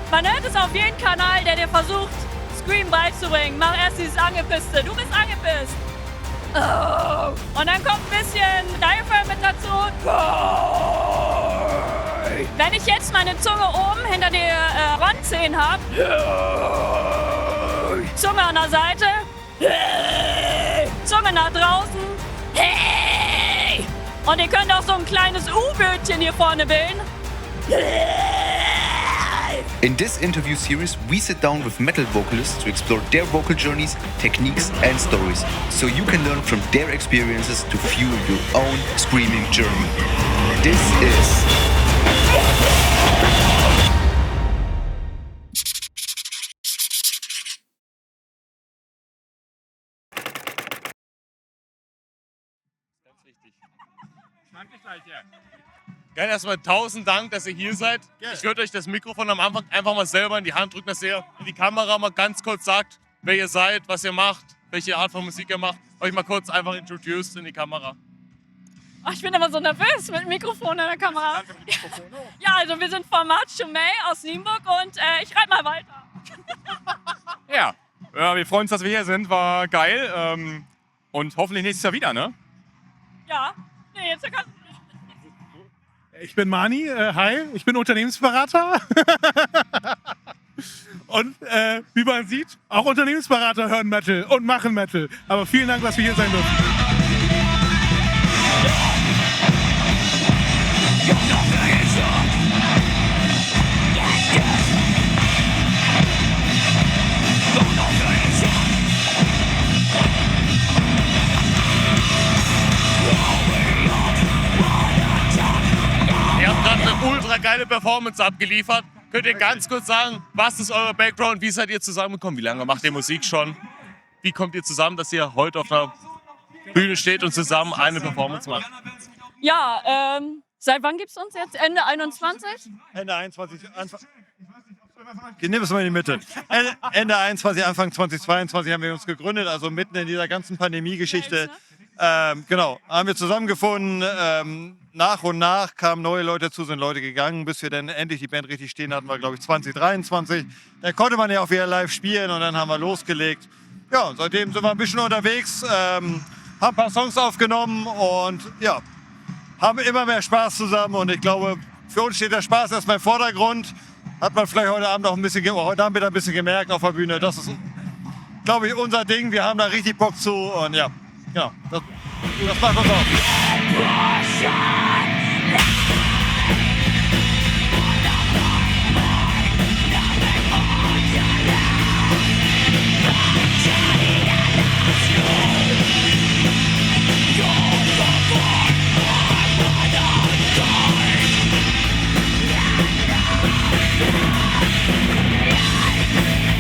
Man hört es auf jedem Kanal, der dir versucht, Scream beizubringen. Mach erst dieses Angepisste. Du bist angepisst. Oh. Und dann kommt ein bisschen Diaphragm mit dazu. Wenn ich jetzt meine Zunge oben hinter die Randzähnen habe, Zunge an der Seite, Zunge nach draußen, und ihr könnt auch so ein kleines U-Bötchen hier vorne bilden. In this interview series, we sit down with metal vocalists to explore their vocal journeys, techniques, and stories, so you can learn from their experiences to fuel your own screaming journey. This is Geil, erstmal 1000 Dank, dass ihr hier seid. Ich würde euch das Mikrofon am Anfang einfach mal selber in die Hand drücken, dass ihr in die Kamera mal ganz kurz sagt, wer ihr seid, was ihr macht, welche Art von Musik ihr macht. Euch mal kurz einfach introduced in die Kamera. Oh, ich bin immer so nervös mit dem Mikrofon in der Kamera. Ja, also wir sind von March to May aus Nienburg und ich reite mal weiter. Ja, wir freuen uns, dass wir hier sind. War geil. Und hoffentlich nächstes Jahr wieder, ne? Ja, nee, jetzt kannst du nicht. Ich bin Mani, hi, ich bin Unternehmensberater. Und wie man sieht, auch Unternehmensberater hören Metal und machen Metal. Aber vielen Dank, dass wir hier sein dürfen. Ihr habt gerade eine ultra geile Performance abgeliefert. Könnt ihr ganz kurz sagen, was ist euer Background? Wie seid ihr zusammengekommen? Wie lange macht ihr Musik schon? Wie kommt ihr zusammen, dass ihr heute auf einer Bühne steht und zusammen eine Performance macht? Ja, seit wann gibt's uns jetzt? Ende 21? Ende 21, Nimm es mal in die Mitte. Ende 21, Anfang 2022 haben wir uns gegründet, also mitten in dieser ganzen Pandemie-Geschichte. Genau, haben wir zusammengefunden. Nach und nach kamen neue Leute zu, sind Leute gegangen, bis wir dann endlich die Band richtig stehen hatten, war glaube ich 2023. Da konnte man ja auch wieder live spielen und dann haben wir losgelegt. Ja, und seitdem sind wir ein bisschen unterwegs, haben ein paar Songs aufgenommen und ja, haben immer mehr Spaß zusammen und ich glaube, für uns steht der Spaß erstmal im Vordergrund. Hat man vielleicht heute Abend auch ein bisschen, heute Abend wieder ein bisschen gemerkt auf der Bühne. Das ist, glaube ich, unser Ding. Wir haben da richtig Bock zu und ja, genau, das macht uns aus.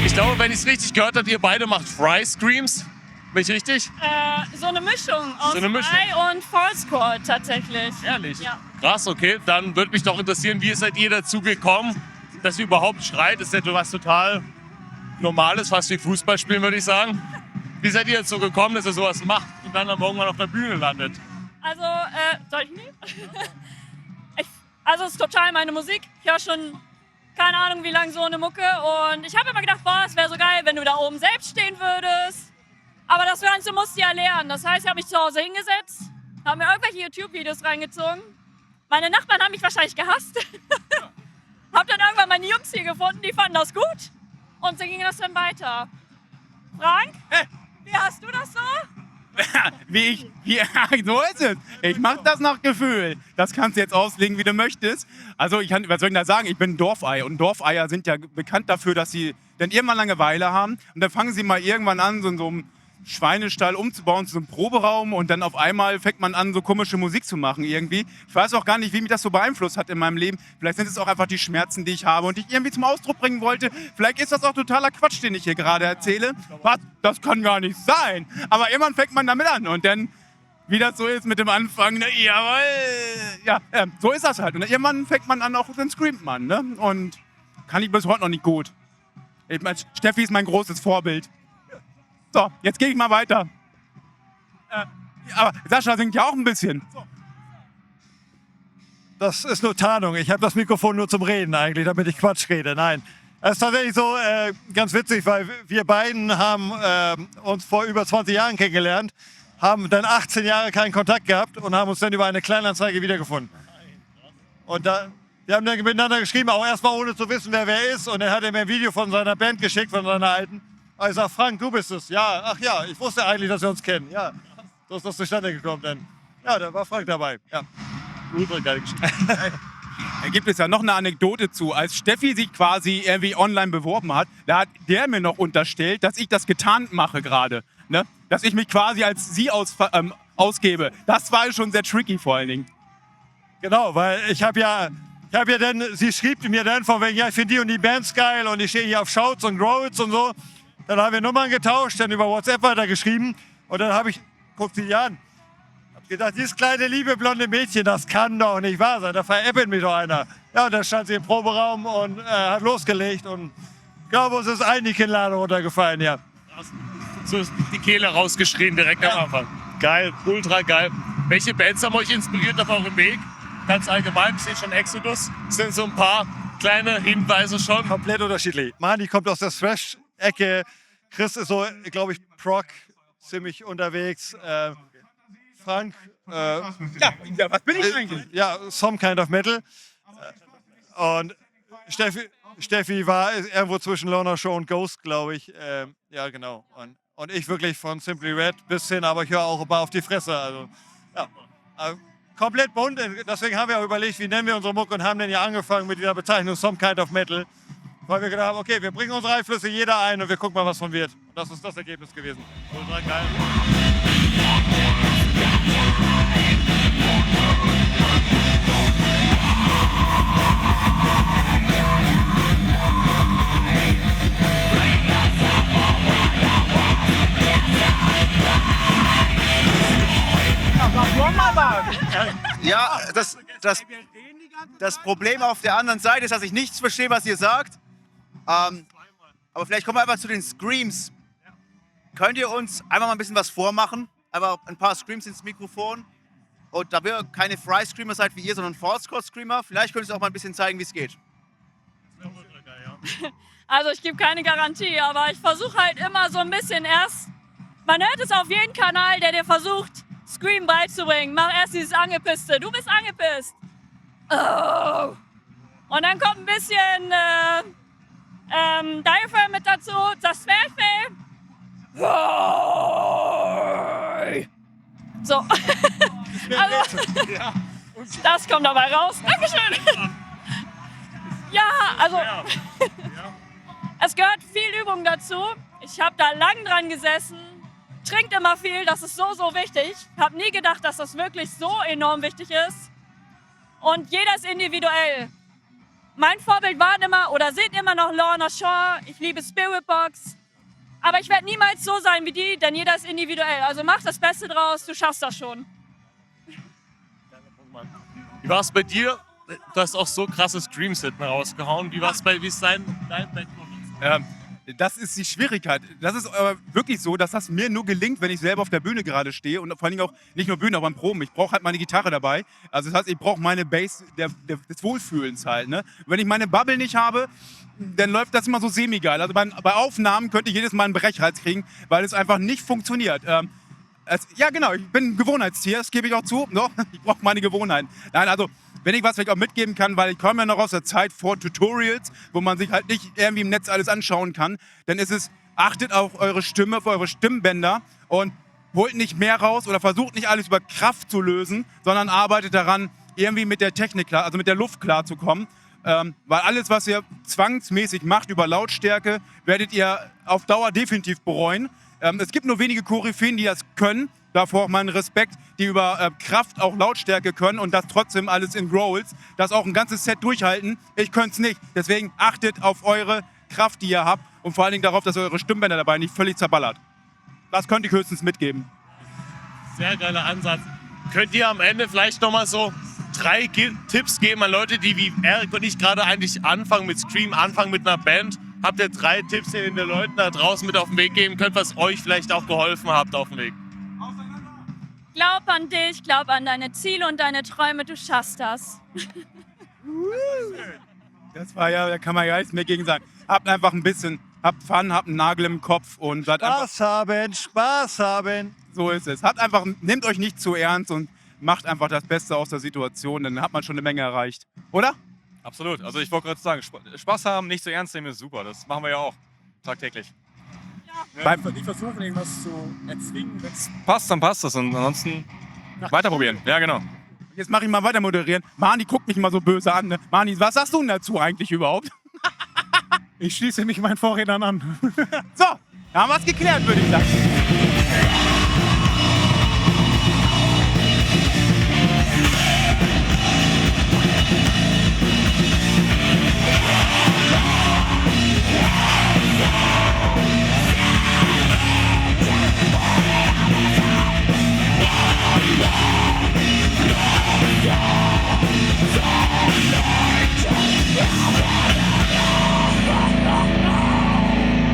Ich glaube, wenn ich es richtig gehört habe, ihr beide macht Fry Screams. Bin ich richtig? So eine Mischung aus So eine Mischung. Fry und Falsecore tatsächlich. Ehrlich? Ja. Krass, okay. Dann würde mich doch interessieren, wie seid ihr dazu gekommen, dass ihr überhaupt schreit? Das ist ja was total Normales, fast wie Fußball spielen, würde ich sagen. Wie seid ihr dazu gekommen, dass ihr sowas macht und dann irgendwann auf der Bühne landet? Also, soll ich nicht? Also es ist total meine Musik. Ich höre schon keine Ahnung wie lange so eine Mucke und ich habe immer gedacht, boah, es wäre so geil, wenn du da oben selbst stehen würdest. Aber das Ganze musst du ja lernen. Das heißt, ich habe mich zu Hause hingesetzt, habe mir irgendwelche YouTube-Videos reingezogen. Meine Nachbarn haben mich wahrscheinlich gehasst. Habe dann irgendwann meine Jungs hier gefunden, die fanden das gut. Und so ging das dann weiter. Frank, wie hast du das so? So ist es. Ich mach das nach Gefühl. Das kannst du jetzt auslegen, wie du möchtest. Also, was soll ich da sagen? Ich bin ein Dorfei. Und Dorfeier sind ja bekannt dafür, dass sie dann irgendwann Langeweile haben. Und dann fangen sie mal irgendwann an, so in so einem Schweinestall umzubauen, zu so einem Proberaum. Und dann auf einmal fängt man an, so komische Musik zu machen irgendwie. Ich weiß auch gar nicht, wie mich das so beeinflusst hat in meinem Leben. Vielleicht sind es auch einfach die Schmerzen, die ich habe und die ich irgendwie zum Ausdruck bringen wollte. Vielleicht ist das auch totaler Quatsch, den ich hier gerade erzähle. Was? Das kann gar nicht sein. Aber irgendwann fängt man damit an. Und dann, wie das so ist mit dem Anfang, ne, jawohl, ja, so ist das halt. Und irgendwann fängt man an, auch dann screamt man. Ne? Und kann ich bis heute noch nicht gut. Ich mein, Steffi ist mein großes Vorbild. So, jetzt gehe ich mal weiter. Aber Sascha singt ja auch ein bisschen. So. Das ist nur Tarnung. Ich habe das Mikrofon nur zum Reden eigentlich, damit ich Quatsch rede. Nein, Es ist tatsächlich so ganz witzig, weil wir beiden haben uns vor über 20 Jahren kennengelernt, haben dann 18 Jahre keinen Kontakt gehabt und haben uns dann über eine Kleinanzeige wiedergefunden. Und wir haben dann miteinander geschrieben, auch erstmal ohne zu wissen, wer ist. Und dann hat er mir ein Video von seiner Band geschickt, von seiner alten. Ich sag, Frank, du bist es. Ja, ach ja, ich wusste eigentlich, dass wir uns kennen. Ja, so ist das zustande gekommen dann. Ja, da war Frank dabei. Ja. Ultra geile Geschichte. Da gibt es ja noch eine Anekdote zu. Als Steffi sich quasi irgendwie online beworben hat, da hat der mir noch unterstellt, dass ich das getarnt mache gerade. Ne? Dass ich mich quasi als sie ausgebe. Das war schon sehr tricky vor allen Dingen. Genau, weil ich habe ja dann, sie schrieb mir dann von wegen, ja, ich finde die und die Bands geil und ich stehe hier auf Shouts und Growls und so. Dann haben wir Nummern getauscht, dann über WhatsApp weitergeschrieben und dann habe ich, guckt sie an, hab gedacht, dieses kleine, liebe, blonde Mädchen, das kann doch nicht wahr sein, da veräppelt mich doch einer. Ja, und dann stand sie im Proberaum und hat losgelegt und ich glaube, uns ist ein die Kinnlade runtergefallen, ja. So ist die Kehle rausgeschrien direkt am Anfang. Geil, ultra geil. Welche Bands haben euch inspiriert auf eurem Weg? Ganz allgemein, ich sehe schon Exodus. Sind so ein paar kleine Hinweise schon. Komplett unterschiedlich. Mani kommt aus der Thrash-Ecke. Chris ist so, glaube ich, Prog ziemlich unterwegs. Frank, Ja, was bin ich eigentlich? ja, some kind of metal. Und Steffi war irgendwo zwischen Loner Show und Ghost, glaube ich. Ja, genau. Und ich wirklich von Simply Red bis hin, aber ich höre auch immer auf die Fresse. Also, ja. Komplett bunt. Deswegen haben wir auch überlegt, wie nennen wir unsere Mucke und haben dann ja angefangen mit dieser Bezeichnung Some Kind of Metal. Weil wir gedacht haben, okay, wir bringen unsere Einflüsse jeder ein und wir gucken mal, was von wird. Und das ist das Ergebnis gewesen. Ultra geil. Ja, das Problem auf der anderen Seite ist, dass ich nichts verstehe, was ihr sagt. Aber vielleicht kommen wir einfach zu den Screams. Könnt ihr uns einfach mal ein bisschen was vormachen? Einfach ein paar Screams ins Mikrofon. Und da wir keine Fry-Screamer seid wie ihr, sondern False-Code-Screamer, vielleicht könnt ihr uns auch mal ein bisschen zeigen, wie es geht. Also ich gebe keine Garantie, aber ich versuche halt immer so ein bisschen erst. Man hört es auf jedem Kanal, der dir versucht, Scream beizubringen. Mach erst dieses Angepisste. Du bist angepisst. Oh. Und dann kommt ein bisschen Diaphragm mit dazu. Das Zwerchfell. So. Also, das kommt dabei raus. Dankeschön. Ja, also es gehört viel Übung dazu. Ich habe da lang dran gesessen. Trinkt immer viel, das ist so wichtig. Ich habe nie gedacht, dass das wirklich so enorm wichtig ist. Und jeder ist individuell. Mein Vorbild waren immer oder sind immer noch Lorna Shore. Ich liebe Spiritbox. Aber ich werde niemals so sein wie die, denn jeder ist individuell. Also mach das Beste draus, du schaffst das schon. Wie war es bei dir? Du hast auch so krasse Streams hinten rausgehauen. Wie ist dein Background? Das ist die Schwierigkeit. Das ist aber wirklich so, dass das mir nur gelingt, wenn ich selber auf der Bühne gerade stehe und vor allen Dingen auch nicht nur Bühne, aber beim Proben. Ich brauche halt meine Gitarre dabei. Also das heißt, ich brauche meine Bass des Wohlfühlens halt. Ne? Wenn ich meine Bubble nicht habe, dann läuft das immer so semi-geil. Also bei Aufnahmen könnte ich jedes Mal einen Brechreiz kriegen, weil es einfach nicht funktioniert. Ja genau, ich bin ein Gewohnheitstier, das gebe ich auch zu. No, ich brauche meine Gewohnheiten. Nein, also wenn ich was vielleicht auch mitgeben kann, weil ich komme ja noch aus der Zeit vor Tutorials, wo man sich halt nicht irgendwie im Netz alles anschauen kann, dann ist es, achtet auf eure Stimme, auf eure Stimmbänder und holt nicht mehr raus oder versucht nicht alles über Kraft zu lösen, sondern arbeitet daran, irgendwie mit der Technik klar, also mit der Luft klarzukommen. Weil alles, was ihr zwangsmäßig macht über Lautstärke, werdet ihr auf Dauer definitiv bereuen. Es gibt nur wenige Koryphäen, die das können. Davor auch meinen Respekt, die über Kraft auch Lautstärke können und das trotzdem alles in Growls. Das auch ein ganzes Set durchhalten. Ich könnte es nicht. Deswegen achtet auf eure Kraft, die ihr habt und vor allen Dingen darauf, dass ihr eure Stimmbänder dabei nicht völlig zerballert. Das könnte ich höchstens mitgeben. Sehr geiler Ansatz. Könnt ihr am Ende vielleicht nochmal so 3 Tipps geben an Leute, die wie Erik und ich gerade eigentlich anfangen mit Scream, anfangen mit einer Band? Habt ihr 3 Tipps, die ihr den Leuten da draußen mit auf den Weg geben könnt, was euch vielleicht auch geholfen habt auf dem Weg? Glaub an dich, glaub an deine Ziele und deine Träume, du schaffst das. Das war ja, da kann man ja nichts mehr gegen sagen. habt einfach ein bisschen, habt Fun, habt einen Nagel im Kopf und seid einfach, Spaß haben. so ist es. Habt einfach, nehmt euch nicht zu ernst und macht einfach das Beste aus der Situation, dann hat man schon eine Menge erreicht. Oder? Absolut. Also ich wollte gerade sagen, Spaß haben, nicht so ernst nehmen ist super. Das machen wir ja auch tagtäglich. Ich versuche irgendwas zu erzwingen. Wenn es passt, dann passt das. Und ansonsten weiter probieren. Ja, genau. Jetzt mache ich mal weiter moderieren. Mani guckt mich mal so böse an. Ne? Mani, was sagst du denn dazu eigentlich überhaupt? Ich schließe mich meinen Vorrednern an. So, da haben wir es geklärt, würde ich sagen.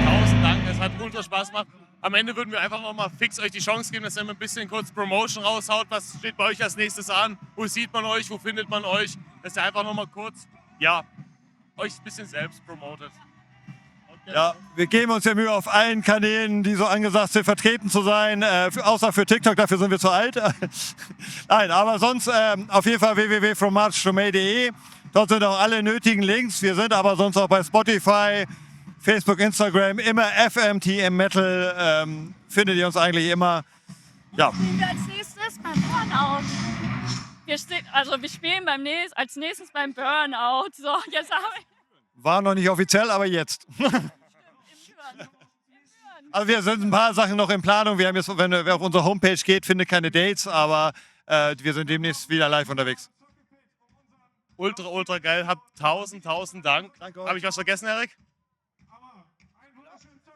Tausend Dank, es hat ultra Spaß gemacht. Am Ende würden wir einfach nochmal fix euch die Chance geben, dass ihr ein bisschen kurz Promotion raushaut. Was steht bei euch als nächstes an? Wo sieht man euch? Wo findet man euch? Dass ihr einfach nochmal kurz, ja, euch ein bisschen selbst promotet. Ja, wir geben uns ja Mühe, auf allen Kanälen, die so angesagt sind, vertreten zu sein. Außer für TikTok, dafür sind wir zu alt. Nein, aber sonst auf jeden Fall www.frommarchtomay.de. Dort sind auch alle nötigen Links. Wir sind aber sonst auch bei Spotify, Facebook, Instagram, immer FMTM Metal. Findet ihr uns eigentlich immer. Ja. Als nächstes beim Burnout. Wir spielen als nächstes beim Burnout. So, jetzt haben wir. War noch nicht offiziell, aber jetzt. Also wir sind ein paar Sachen noch in Planung. Wir haben jetzt, wer auf unsere Homepage geht, findet keine Dates, aber wir sind demnächst wieder live unterwegs. Ultra, ultra geil. Habt tausend Dank. Danke euch. Habe ich was vergessen, Erik?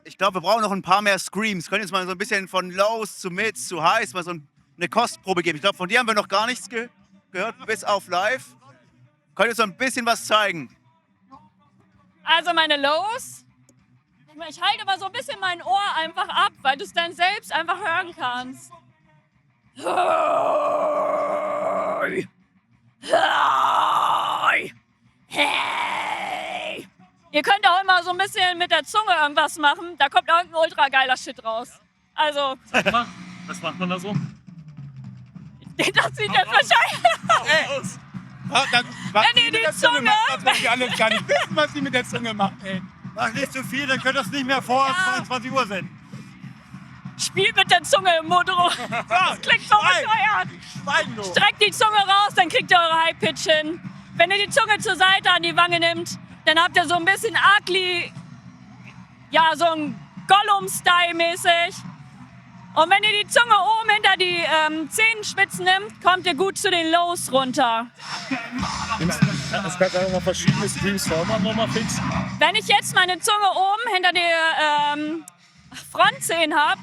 Ich glaube, wir brauchen noch ein paar mehr Screams. Können jetzt mal so ein bisschen von Lows zu Mids zu Highs mal so eine Kostprobe geben. Ich glaube, von dir haben wir noch gar nichts gehört, bis auf live. Könnt ihr so ein bisschen was zeigen? Also meine Lows. Ich halte aber so ein bisschen mein Ohr einfach ab, weil du es dann selbst einfach hören kannst. Hey. Ihr könnt auch immer so ein bisschen mit der Zunge irgendwas machen. Da kommt irgendein ultra geiler Shit raus. Also, Sag mal, was macht man da so? das sieht jetzt wahrscheinlich aus. Wenn ihr die Zunge- macht, das wir alle gar nicht wissen, was sie mit der Zunge macht, ey. Mach nicht zu viel, dann könnt ihr es nicht mehr vor 22 Uhr senden. Spielt mit der Zunge im Motor. Das klingt so bescheuert. Streckt die Zunge raus, dann kriegt ihr eure High-Pitch hin. Wenn ihr die Zunge zur Seite an die Wange nimmt, dann habt ihr so ein bisschen ugly, ja, so ein Gollum-Style mäßig. Und wenn ihr die Zunge oben hinter die Zehenspitzen nimmt, kommt ihr gut zu den Lows runter. Das kannst du einfach mal verschiedene Streams vormachen, nochmal fix. Wenn ich jetzt meine Zunge oben hinter die Frontzehen habe,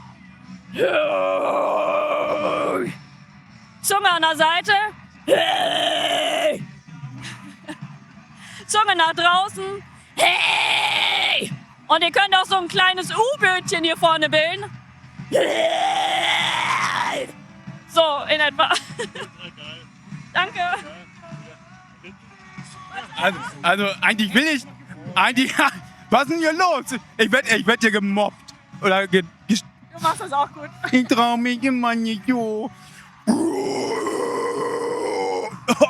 Zunge an der Seite, Zunge nach draußen, hey! Und ihr könnt auch so ein kleines U-Bötchen hier vorne bilden. So, in etwa. Danke. Also eigentlich will ich, was ist denn hier los? Ich werd hier gemobbt. Oder Du machst das auch gut. ich trau mich immer nicht so.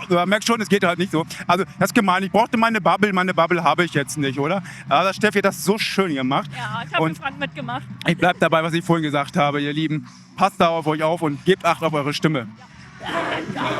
Du merkst schon, es geht halt nicht so. Also das ist gemein, ich brauchte meine Bubble habe ich jetzt nicht, oder? Aber das Steffi hat das so schön gemacht. Ja, ich habe Und mit Frank mitgemacht. ich bleib dabei, was ich vorhin gesagt habe, ihr Lieben. Passt da auf euch auf und gebt Acht auf eure Stimme. Ja.